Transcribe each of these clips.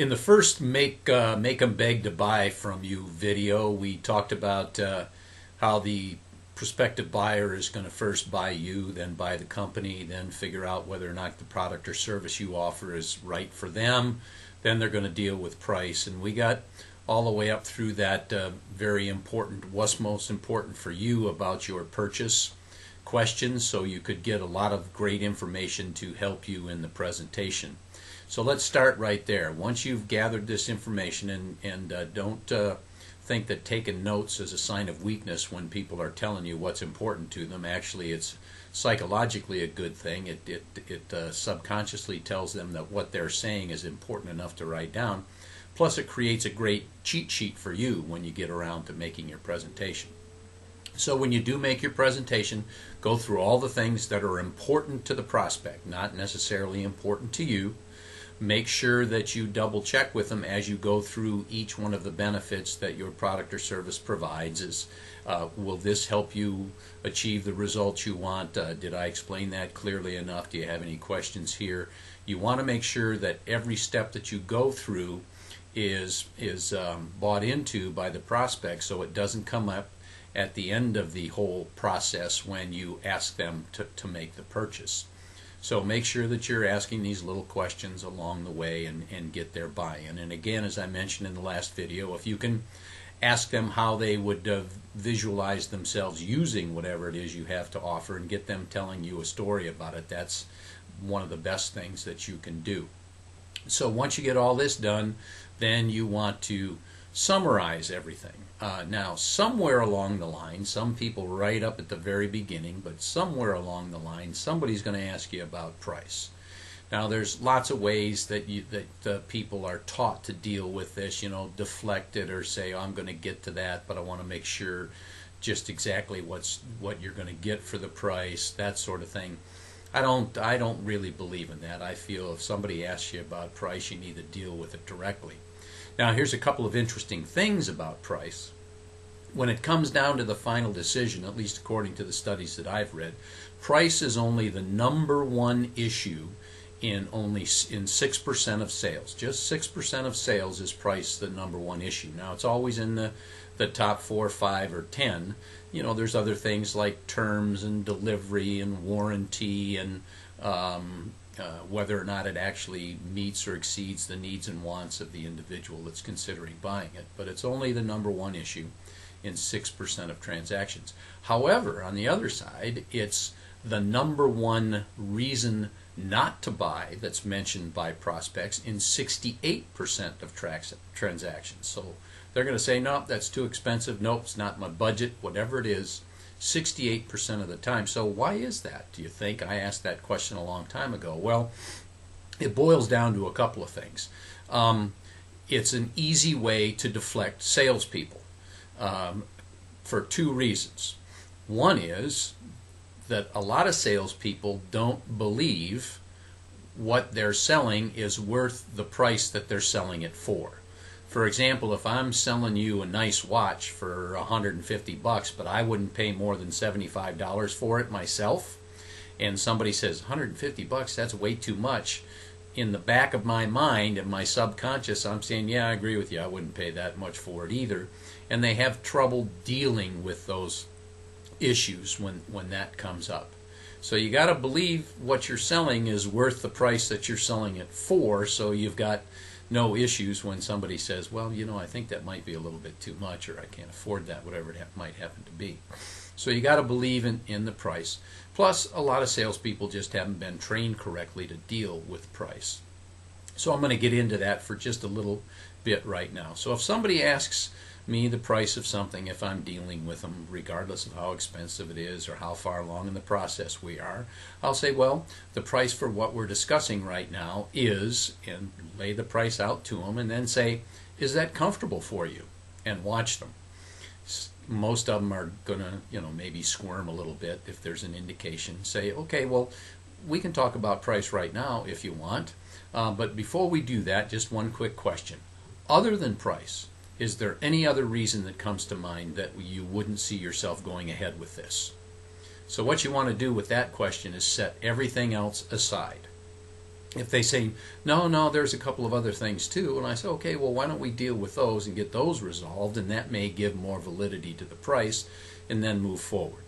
In the first make 'em beg to buy from you video, we talked about how the prospective buyer is going to first buy you, then buy the company, then figure out whether or not the product or service you offer is right for them. Then they're going to deal with price. And we got all the way up through that very important, what's most important for you about your purchase questions, so you could get a lot of great information to help you in the presentation. So let's start right there. Once you've gathered this information, and don't think that taking notes is a sign of weakness when people are telling you what's important to them. Actually, it's psychologically a good thing. It subconsciously tells them that what they're saying is important enough to write down. Plus, it creates a great cheat sheet for you when you get around to making your presentation. So when you do make your presentation, go through all the things that are important to the prospect, not necessarily important to you. Make sure that you double check with them as you go through each one of the benefits that your product or service provides. Will this help you achieve the results you want? Did I explain that clearly enough? Do you have any questions here? You want to make sure that every step that you go through is bought into by the prospect, so it doesn't come up at the end of the whole process when you ask them to make the purchase. So make sure that you're asking these little questions along the way and get their buy-in. And again, as I mentioned in the last video, if you can ask them how they would visualize themselves using whatever it is you have to offer and get them telling you a story about it, that's one of the best things that you can do. So once you get all this done, then you want to summarize everything. Now, somewhere along the line, some people right up at the very beginning, but somewhere along the line, somebody's going to ask you about price. Now, there's lots of ways that people are taught to deal with this, deflect it or say, oh, I'm going to get to that, but I want to make sure just exactly what you're going to get for the price, that sort of thing. I don't really believe in that. I feel if somebody asks you about price, you need to deal with it directly. Now, here's a couple of interesting things about price. When it comes down to the final decision, at least according to the studies that I've read, price is only the number one issue in 6% of sales. Just 6% of sales is price the number one issue. Now, it's always in the top 4, 5, or 10. There's other things like terms and delivery and warranty and whether or not it actually meets or exceeds the needs and wants of the individual that's considering buying it. But it's only the number one issue in 6% of transactions. However, on the other side, it's the number one reason not to buy that's mentioned by prospects in 68% of transactions. So they're going to say, nope, that's too expensive, nope, it's not my budget, whatever it is, 68% of the time. So why is that, do you think? I asked that question a long time ago. Well, it boils down to a couple of things. It's an easy way to deflect salespeople for two reasons. One is that a lot of salespeople don't believe what they're selling is worth the price that they're selling it for. For example, if I'm selling you a nice watch for $150, but I wouldn't pay more than $75 for it myself, and somebody says $150, that's way too much, in the back of my mind and my subconscious, I'm saying, yeah, I agree with you, I wouldn't pay that much for it either. And they have trouble dealing with those issues when that comes up. So you got to believe what you're selling is worth the price that you're selling it for, so you've got no issues when somebody says, well, I think that might be a little bit too much, or I can't afford that, whatever it might happen to be. So you got to believe in the price. Plus, a lot of salespeople just haven't been trained correctly to deal with price. So I'm going to get into that for just a little bit right now. So if somebody asks me the price of something, if I'm dealing with them, regardless of how expensive it is or how far along in the process we are, I'll say, well, the price for what we're discussing right now is, and lay the price out to them, and then say, is that comfortable for you? And watch them. Most of them are going to, maybe squirm a little bit if there's an indication. Say, okay, well, we can talk about price right now if you want, but before we do that, just one quick question. Other than price, is there any other reason that comes to mind that you wouldn't see yourself going ahead with this? So what you want to do with that question is set everything else aside. If they say, no, no, there's a couple of other things too, and I say, okay, well, why don't we deal with those and get those resolved, and that may give more validity to the price, and then move forward.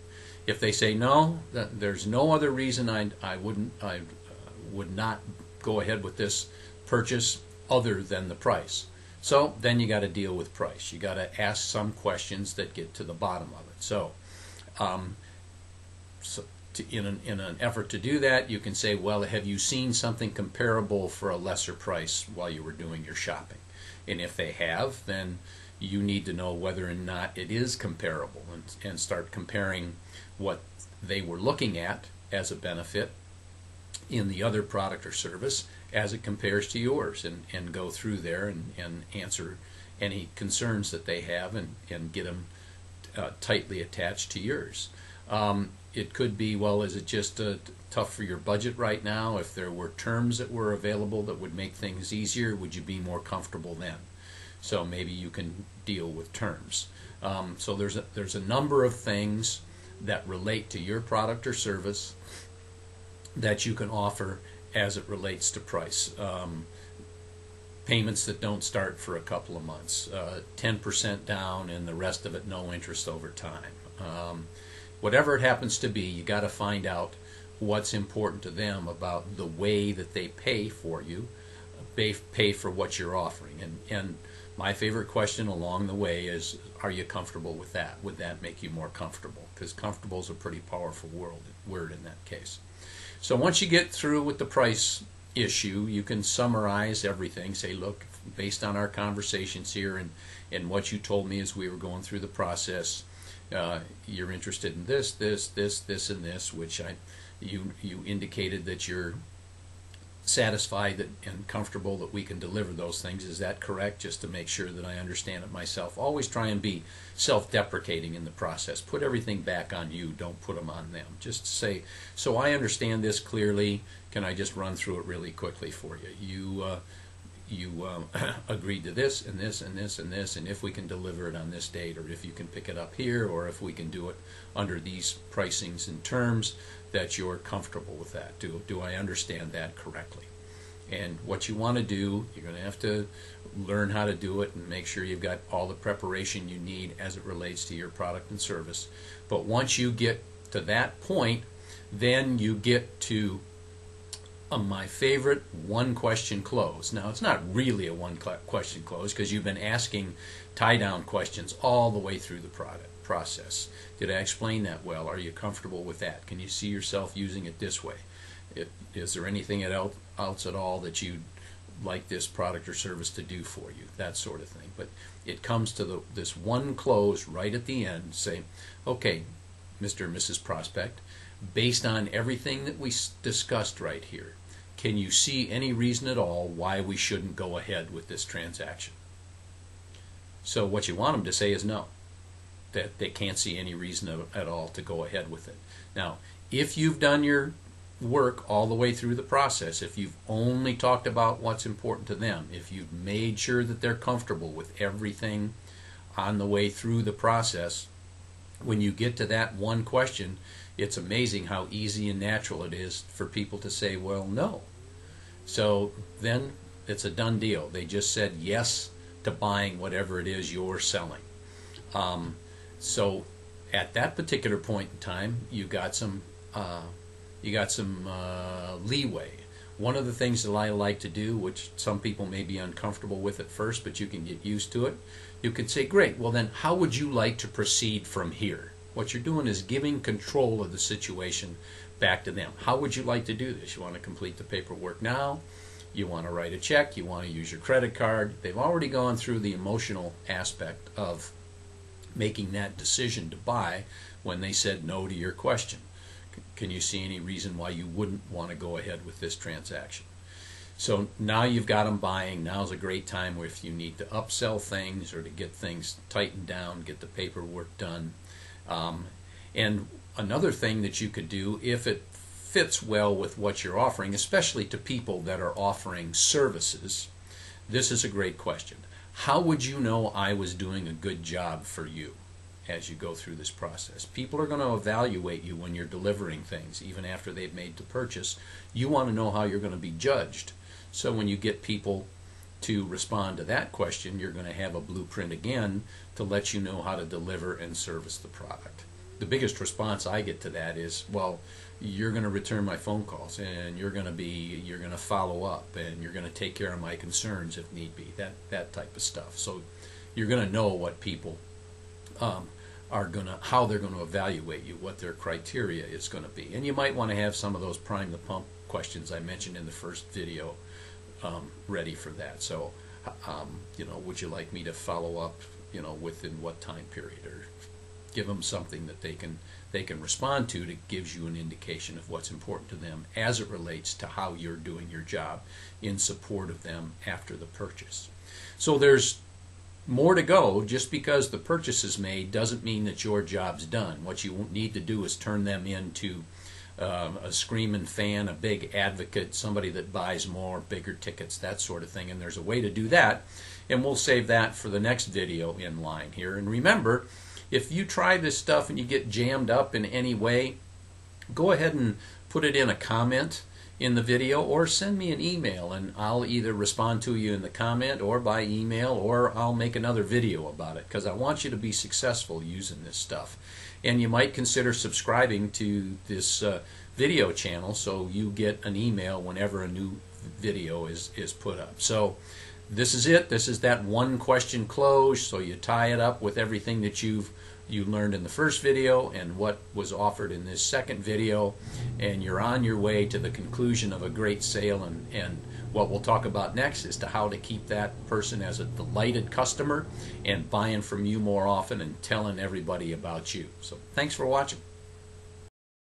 If they say, no, that there's no other reason I would not go ahead with this purchase other than the price. So then you got to deal with price. You got to ask some questions that get to the bottom of it. So, in an effort to do that, you can say, well, have you seen something comparable for a lesser price while you were doing your shopping? And if they have, then you need to know whether or not it is comparable, and start comparing what they were looking at as a benefit in the other product or service as it compares to yours, and go through there and answer any concerns that they have, and get them tightly attached to yours. It could be, well, is it just tough for your budget right now? If there were terms that were available that would make things easier, would you be more comfortable then? So maybe you can deal with terms. So there's a number of things that relate to your product or service that you can offer as it relates to price. Payments that don't start for a couple of months, 10% down, and the rest of it no interest over time. Whatever it happens to be, you got to find out what's important to them about the way that they pay for you, pay for what you're offering. And my favorite question along the way is, are you comfortable with that? Would that make you more comfortable? Because comfortable is a pretty powerful word in that case. So once you get through with the price issue, you can summarize everything. Say, look, based on our conversations here and what you told me as we were going through the process, you're interested in this, and this, which you indicated that you're satisfied and comfortable that we can deliver those things. Is that correct? Just to make sure that I understand it myself. Always try and be self-deprecating in the process. Put everything back on you. Don't put them on them. Just say, so I understand this clearly. Can I just run through it really quickly for you? You agreed to this and this and this and this, and if we can deliver it on this date, or if you can pick it up here, or if we can do it under these pricings and terms, that you're comfortable with that. Do I understand that correctly? And what you want to do, you're going to have to learn how to do it and make sure you've got all the preparation you need as it relates to your product and service. But once you get to that point, then you get to my favorite one-question close. Now, it's not really a one-question close, because you've been asking tie-down questions all the way through the process. Did I explain that well? Are you comfortable with that? Can you see yourself using it this way? Is there anything else at all that you'd like this product or service to do for you? That sort of thing. But it comes to this one close right at the end. Say, okay, Mr. or Mrs. Prospect, based on everything that we discussed right here, can you see any reason at all why we shouldn't go ahead with this transaction? So what you want them to say is no, that they can't see any reason at all to go ahead with it. Now, if you've done your work all the way through the process, if you've only talked about what's important to them, if you've made sure that they're comfortable with everything on the way through the process, when you get to that one question, it's amazing how easy and natural it is for people to say, well, no. So then it's a done deal. They just said yes to buying whatever it is you're selling. So at that particular point in time, you got some leeway. One of the things that I like to do, which some people may be uncomfortable with at first, but you can get used to it, you could say, great, well then how would you like to proceed from here? What you're doing is giving control of the situation back to them. How would you like to do this? You want to complete the paperwork now? You want to write a check? You want to use your credit card? They've already gone through the emotional aspect of making that decision to buy when they said no to your question. Can you see any reason why you wouldn't want to go ahead with this transaction? So now you've got them buying. Now's a great time if you need to upsell things or to get things tightened down, get the paperwork done. And another thing that you could do, if it fits well with what you're offering, especially to people that are offering services, this is a great question. How would you know I was doing a good job for you? as you go through this process. People are going to evaluate you when you're delivering things, even after they've made the purchase. You want to know how you're going to be judged. So when you get people to respond to that question, you're going to have a blueprint again to let you know how to deliver and service the product. The biggest response I get to that is, well, you're going to return my phone calls, and you're going to follow up, and you're going to take care of my concerns if need be, that type of stuff. So you're going to know what people how they're going to evaluate you, what their criteria is going to be. And you might want to have some of those prime the pump questions I mentioned in the first video ready for that. So would you like me to follow up, within what time period, or give them something that they can respond to that gives you an indication of what's important to them as it relates to how you're doing your job in support of them after the purchase. So there's more to go. Just because the purchase is made doesn't mean that your job's done. What you need to do is turn them into a screaming fan, a big advocate, somebody that buys more, bigger tickets, that sort of thing. And there's a way to do that, and we'll save that for the next video in line here. And remember, if you try this stuff and you get jammed up in any way, go ahead and put it in a comment in the video, or send me an email, and I'll either respond to you in the comment or by email, or I'll make another video about it, because I want you to be successful using this stuff. And you might consider subscribing to this video channel so you get an email whenever a new video is put up. So this is it. This is that one question closed. So you tie it up with everything that you learned in the first video and what was offered in this second video, and you're on your way to the conclusion of a great sale. And what we'll talk about next is to how to keep that person as a delighted customer and buying from you more often and telling everybody about you. So thanks for watching.